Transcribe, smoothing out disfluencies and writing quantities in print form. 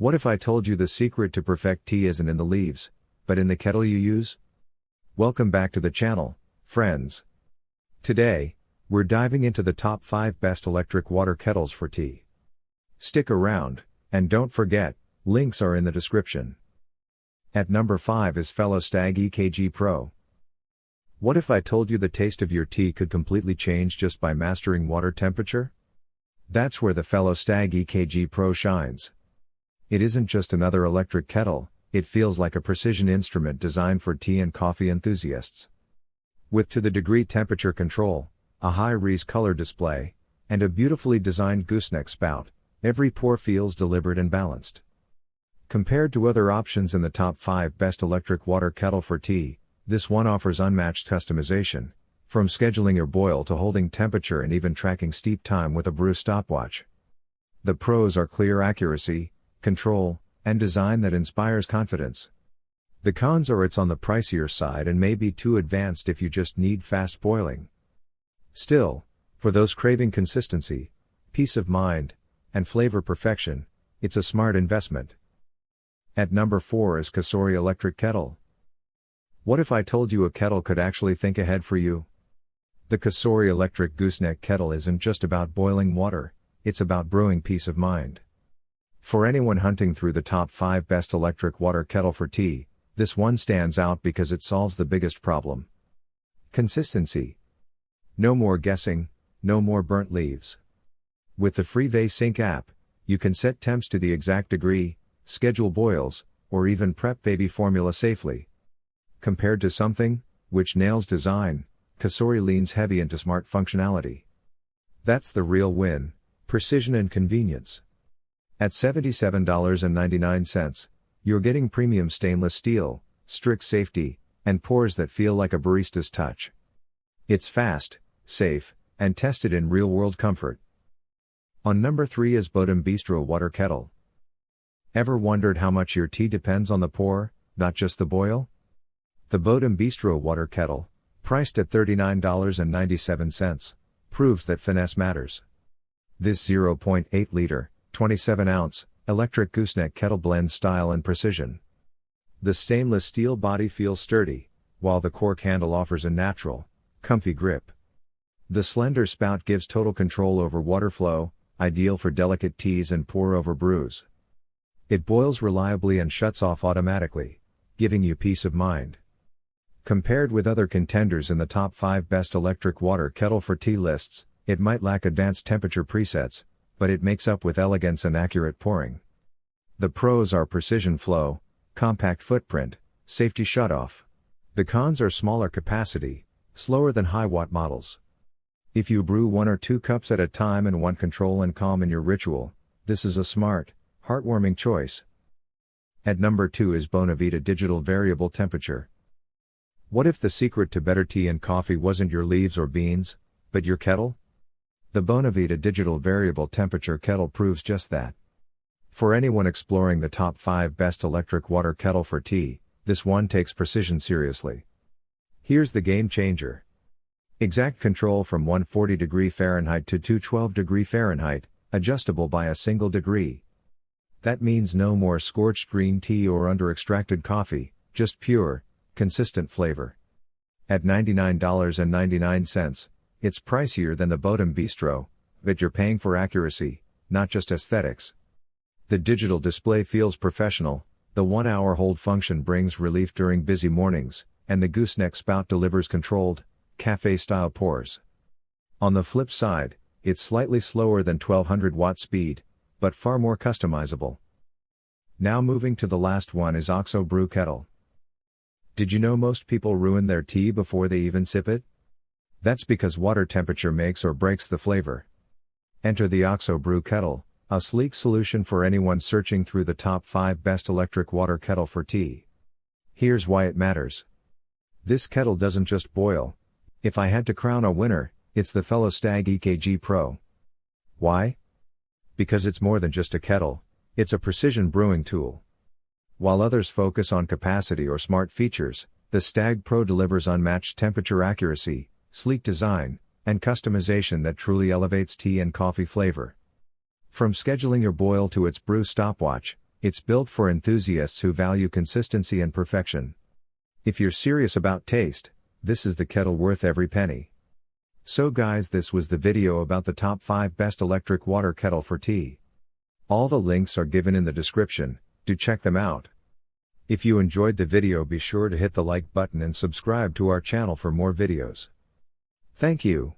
What if I told you the secret to perfect tea isn't in the leaves, but in the kettle you use? Welcome back to the channel, friends. Today, we're diving into the top 5 best electric water kettles for tea. Stick around, and don't forget, links are in the description. At number 5 is Stagg EKG Pro. What if I told you the taste of your tea could completely change just by mastering water temperature? That's where the Stagg EKG Pro shines. It isn't just another electric kettle, it feels like a precision instrument designed for tea and coffee enthusiasts. With to-the-degree temperature control, a high-res color display, and a beautifully designed gooseneck spout, every pour feels deliberate and balanced. Compared to other options in the top 5 best electric water kettle for tea, this one offers unmatched customization, from scheduling your boil to holding temperature and even tracking steep time with a brew stopwatch. The pros are clear accuracy, control, and design that inspires confidence. The cons are it's on the pricier side and may be too advanced if you just need fast boiling. Still, for those craving consistency, peace of mind, and flavor perfection, it's a smart investment. At number 4 is COSORI Electric Kettle. What if I told you a kettle could actually think ahead for you? The COSORI Electric Gooseneck Kettle isn't just about boiling water, it's about brewing peace of mind. For anyone hunting through the top 5 best electric water kettle for tea, this one stands out because it solves the biggest problem. Consistency. No more guessing, no more burnt leaves. With the free VeSync app, you can set temps to the exact degree, schedule boils, or even prep baby formula safely. Compared to something, which nails design, COSORI leans heavy into smart functionality. That's the real win, precision and convenience. At $77.99, you're getting premium stainless steel, strict safety, and pours that feel like a barista's touch. It's fast, safe, and tested in real-world comfort. On number 3 is Bodum Bistro Water Kettle. Ever wondered how much your tea depends on the pour, not just the boil? The Bodum Bistro Water Kettle, priced at $39.97, proves that finesse matters. This 0.8-liter, 27-ounce, electric gooseneck kettle blends style and precision. The stainless steel body feels sturdy, while the cork handle offers a natural, comfy grip. The slender spout gives total control over water flow, ideal for delicate teas and pour-over brews. It boils reliably and shuts off automatically, giving you peace of mind. Compared with other contenders in the top 5 best electric water kettle for tea lists, it might lack advanced temperature presets, but it makes up with elegance and accurate pouring. The pros are precision flow, compact footprint, safety shutoff. The cons are smaller capacity, slower than high-watt models. If you brew 1 or 2 cups at a time and want control and calm in your ritual, this is a smart, heartwarming choice. At number 2 is Bonavita Digital Variable Temperature. What if the secret to better tea and coffee wasn't your leaves or beans, but your kettle? The Bonavita Digital Variable Temperature Kettle proves just that. For anyone exploring the top 5 best electric water kettle for tea, this one takes precision seriously. Here's the game changer. Exact control from 140°F to 212°F, adjustable by a single degree. That means no more scorched green tea or under-extracted coffee, just pure, consistent flavor. At $99.99, it's pricier than the Bodum Bistro, but you're paying for accuracy, not just aesthetics. The digital display feels professional, the 1-hour hold function brings relief during busy mornings, and the gooseneck spout delivers controlled, cafe-style pours. On the flip side, it's slightly slower than 1200-watt speed, but far more customizable. Now moving to the last one is OXO Brew Kettle. Did you know most people ruin their tea before they even sip it? That's because water temperature makes or breaks the flavor. Enter the OXO Brew Kettle, a sleek solution for anyone searching through the top 5 best electric water kettle for tea. Here's why it matters. This kettle doesn't just boil. If I had to crown a winner, it's the Stagg EKG Pro. Why? Because it's more than just a kettle, it's a precision brewing tool. While others focus on capacity or smart features, the Stagg Pro delivers unmatched temperature accuracy, sleek design, and customization that truly elevates tea and coffee flavor. From scheduling your boil to its brew stopwatch, It's built for enthusiasts who value consistency and perfection. If you're serious about taste, this is the kettle worth every penny. So guys, this was the video about the top 5 best electric water kettle for tea. All the links are given in the description, do check them out. If you enjoyed the video, be sure to hit the like button and subscribe to our channel for more videos. Thank you.